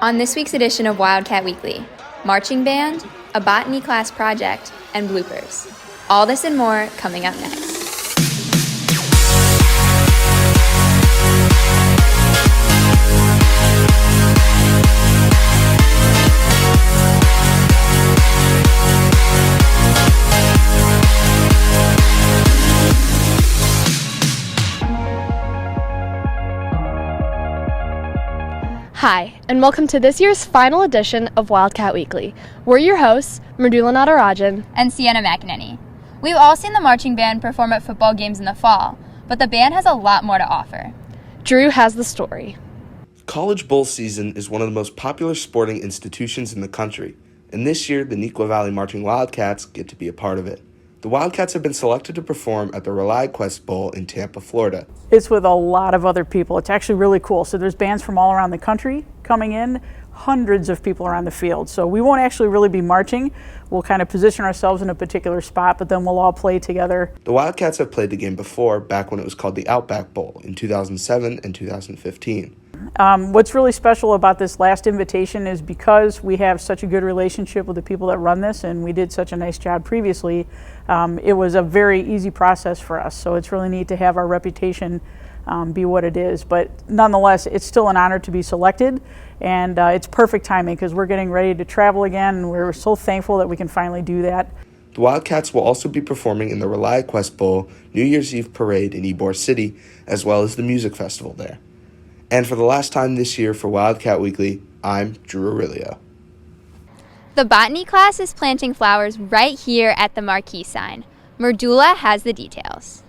On this week's edition of Wildcat Weekly, marching band, a botany class project, and bloopers. All this and more coming up next. Hi, and welcome to this year's final edition of Wildcat Weekly. We're your hosts, Mridula Natarajan And Sienna McEnany. We've all seen the marching band perform at football games in the fall, but the band has a lot more to offer. Drew has the story. College bowl season is one of the most popular sporting institutions in the country, and this year the Neuqua Valley Marching Wildcats get to be a part of it. The Wildcats have been selected to perform at the ReliaQuest Bowl in Tampa, Florida. It's with a lot of other people. It's actually really cool. So there's bands from all around the country coming in, hundreds of people around the field. So we won't actually really be marching. We'll kind of position ourselves in a particular spot, but then we'll all play together. The Wildcats have played the game before, back when it was called the Outback Bowl in 2007 and 2015. What's really special about this last invitation is because we have such a good relationship with the people that run this, and we did such a nice job previously, it was a very easy process for us. So it's really neat to have our reputation be what it is. But nonetheless, it's still an honor to be selected, and it's perfect timing because we're getting ready to travel again, and we're so thankful that we can finally do that. The Wildcats will also be performing in the ReliaQuest Bowl New Year's Eve Parade in Ybor City, as well as the music festival there. And for the last time this year for Wildcat Weekly, I'm Drew Aurelio. The botany class is planting flowers right here at the marquee sign. Mridula has the details.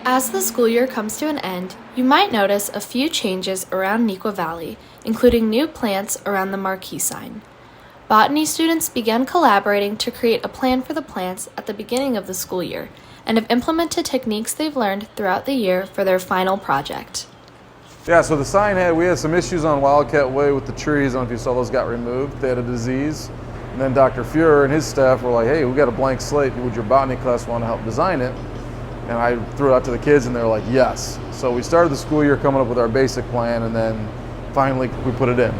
As the school year comes to an end, you might notice a few changes around Neuqua Valley, including new plants around the marquee sign. Botany students began collaborating to create a plan for the plants at the beginning of the school year and have implemented techniques they've learned throughout the year for their final project. Yeah, so the sign we had some issues on Wildcat Way with the trees. I don't know if you saw those got removed. They had a disease. And then Dr. Fuhrer and his staff were like, hey, we got a blank slate. Would your botany class want to help design it? And I threw it out to the kids and they were like, yes. So we started the school year coming up with our basic plan, and then finally we put it in.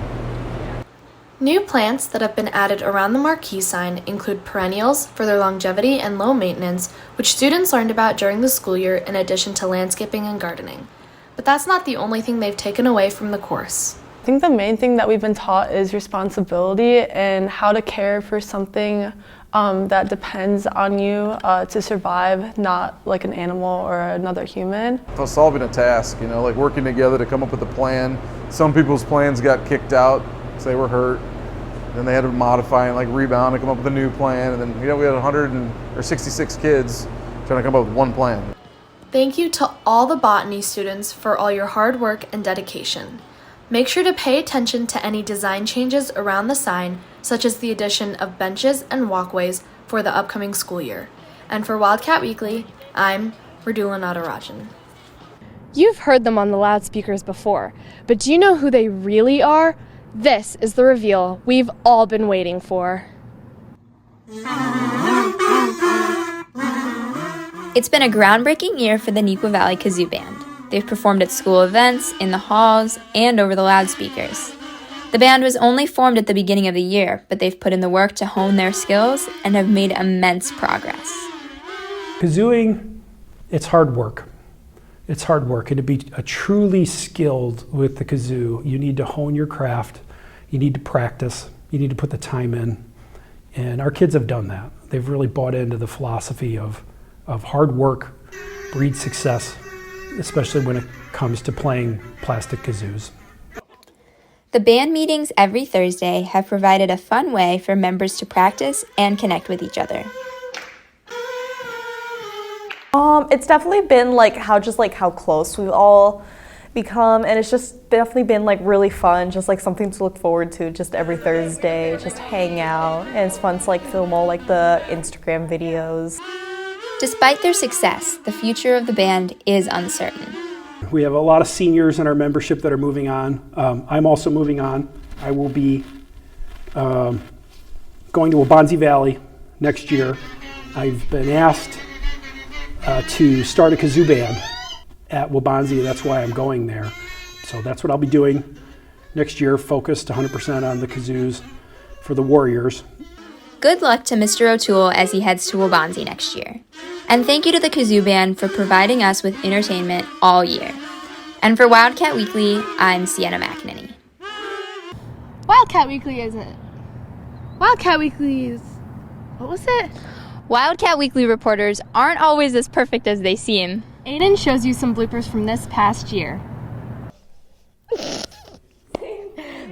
New plants that have been added around the marquee sign include perennials for their longevity and low maintenance, which students learned about during the school year in addition to landscaping and gardening. But that's not the only thing they've taken away from the course. I think the main thing that we've been taught is responsibility and how to care for something that depends on you to survive, not like an animal or another human. For solving a task, like working together to come up with a plan. Some people's plans got kicked out because they were hurt. Then they had to modify and rebound and come up with a new plan. And then we had 166 kids trying to come up with one plan. Thank you to all the botany students for all your hard work and dedication. Make sure to pay attention to any design changes around the sign, such as the addition of benches and walkways for the upcoming school year. And for Wildcat Weekly, I'm Mridula Natarajan. You've heard them on the loudspeakers before, but do you know who they really are? This is the reveal we've all been waiting for. It's been a groundbreaking year for the Neuqua Valley Kazoo Band. They've performed at school events, in the halls, and over the loudspeakers. The band was only formed at the beginning of the year, but they've put in the work to hone their skills and have made immense progress. Kazooing, it's hard work. It's hard work, and to be truly skilled with the kazoo, you need to hone your craft, you need to practice, you need to put the time in, and our kids have done that. They've really bought into the philosophy of hard work breeds success, especially when it comes to playing plastic kazoos. The band meetings every Thursday have provided a fun way for members to practice and connect with each other. It's definitely been how close we've all become, and it's just definitely been really fun, just something to look forward to just every Thursday, just hang out, and it's fun to film all the Instagram videos. Despite their success, the future of the band is uncertain. We have a lot of seniors in our membership that are moving on. I'm also moving on. I will be going to Waubonsie Valley next year. I've been asked to start a kazoo band at Waubonsie. That's why I'm going there. So that's what I'll be doing next year focused 100% on the kazoos for the Warriors. Good luck to Mr. O'Toole as he heads to Waubonsie next year. And thank you to the Kazoo Band for providing us with entertainment all year. And for Wildcat Weekly, I'm Sienna McEnany. Wildcat Weekly isn't. Wildcat Weekly is. What was it? Wildcat Weekly reporters aren't always as perfect as they seem. Aiden shows you some bloopers from this past year.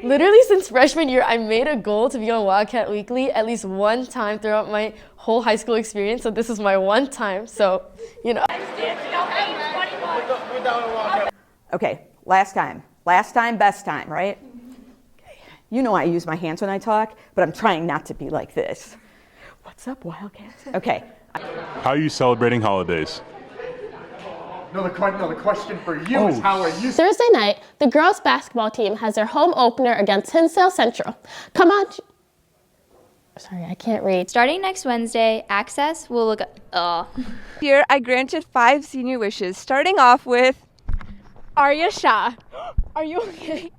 Literally since freshman year, I made a goal to be on Wildcat Weekly at least one time throughout my whole high school experience. So this is my one time. So, you know. Okay, last time, best time, right? You know I use my hands when I talk, but I'm trying not to be like this. What's up, Wildcats? Okay. How are you celebrating holidays? No, the question for you is how are you? Thursday night, the girls' basketball team has their home opener against Hinsdale Central. Come on. Sorry, I can't read. Starting next Wednesday, Access will look Here, I granted 5 senior wishes, starting off with Arya Shah. Are you okay?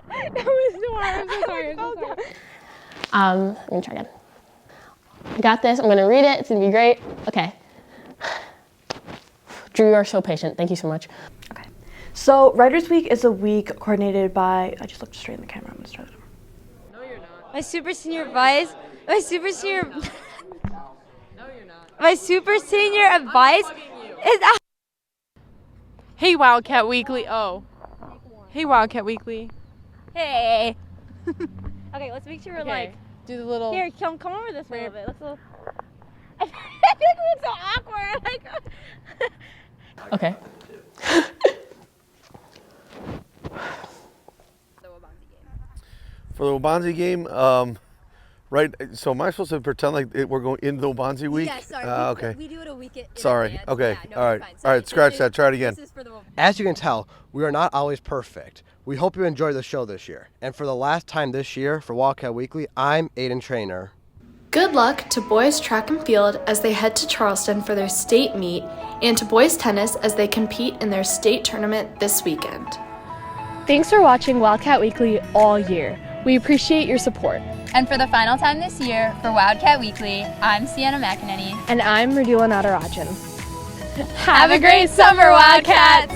That was so hard. I'm so sorry. I'm so sorry. Let me try again. I got this. I'm going to read it. It's going to be great. Okay. Drew, you are so patient. Thank you so much. Okay. So, Writers Week is a week coordinated by, I just looked straight in the camera. I'm going to start it over. No, you're not. My super senior advice no, you're not. My super senior advice is Hey, Wildcat Weekly. Oh. Hey, Wildcat Weekly. Hey. Okay, let's make sure we're like do the little. Here, come over this way a little bit. Let's go. I think it's so awkward. Like. Okay. For the Waubonsie game, right? So am I supposed to pretend like we're going into the Waubonsie week? Yeah, sorry. Okay. We do it a week in Sorry. advance. Okay. Yeah, no, all right. fine. All right. Scratch that. Try it again. As you can tell, we are not always perfect. We hope you enjoy the show this year. And for the last time this year for Wildcat Weekly, I'm Aiden Trainer. Good luck to boys track and field as they head to Charleston for their state meet, and to boys tennis as they compete in their state tournament this weekend. Thanks for watching Wildcat Weekly all year. We appreciate your support. And for the final time this year, for Wildcat Weekly, I'm Sienna McEnany. And I'm Radila Natarajan. Have a great summer, Wildcats!